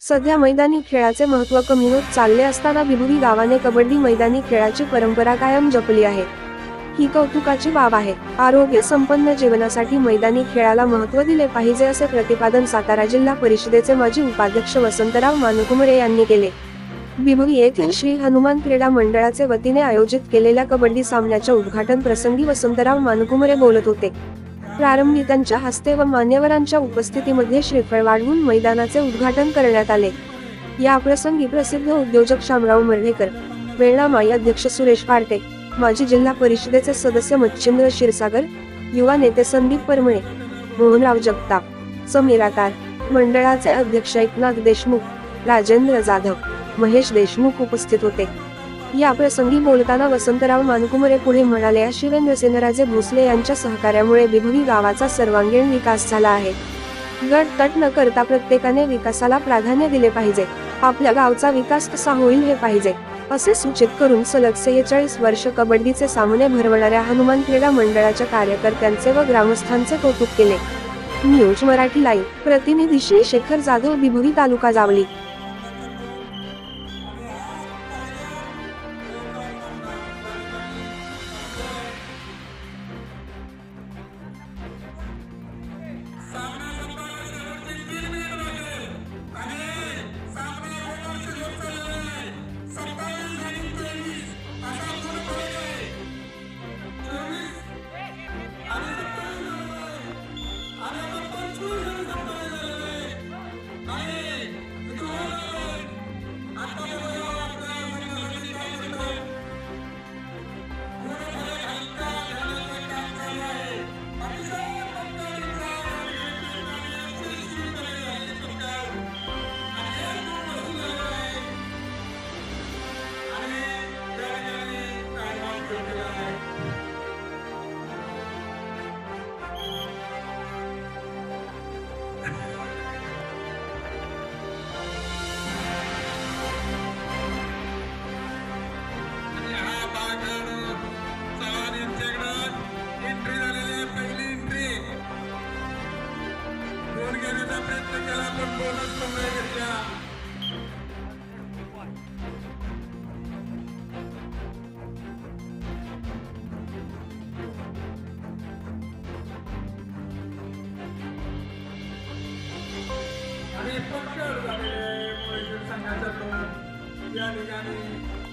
सध्या मैदानी खेळाचे महत्त्व कमी होत चालले असताना बिबुरी गावाने कबड्डी मैदानी खेळाची परंपरा कायम जपली आहे। ही कौतुकाची बाब आहे। आरोग्य संपन्न जीवनासाठी मैदानी खेळाला महत्त्व दिले पाहिजे असे प्रतिपादन सातारा जिल्हा परिषदेचे माजी उपाध्यक्ष वसंतराव मानुकुमरे यांनी केले। बिबुरी येथील श्री हनुमान क्रीडा मंडळाचे वतीने आयोजित केलेल्या कबड्डी सामन्याच्या उद्घाटन प्रसंगी वसंतराव मानुकुमरे बोलत होते। प्रारंभी त्यांच्या हस्ते व मान्यवरांच्या उपस्थितीमध्ये श्रीफळ वाढवून मैदानाचे उद्घाटन करण्यात आले। या प्रसंगी प्रसिद्ध उद्योजक शामराव मर्ढेकर, वेळणा माई अध्यक्ष सुरेश पार्टे, माजी जिल्हा परिषदेचे सदस्य मच्छिंद्र क्षीरसागर, युवा नेते संदीप परमळे, मोहनराव जगताप, समीर आकार, मंडळाचे अध्यक्ष एकनाथ देशमुख, राजेंद्र जाधव, महेश देशमुख उपस्थित होते। या प्रसंगी बोलताना वसंतराव मानुकुमरे पुढे म्हणाले, शिवेंद्रसेनराजे भोसले यांच्या सहकार्यामुळे बिबुरी गावाचा सर्वांगीण विकास झाला आहे। गट तट न करता प्रत्येकाने विकासाला प्राधान्य दिले पाहिजे। आपल्या गावचा विकास कसा होईल हे पाहिजे असे सूचित करून सलग 46 वर्ष कबड्डीचे सामने भरवणाऱ्या हनुमान क्रीडा मंडळाच्या कार्यकर्त्यांचे व ग्रामस्थांचे कौतुक केले। न्यूज मराठी लाईव्ह प्रतिनिधी श्री शेखर जाधव, बिबुरी तालुका जावली। आणि पक्ष झालेले संघाचा या ठिकाणी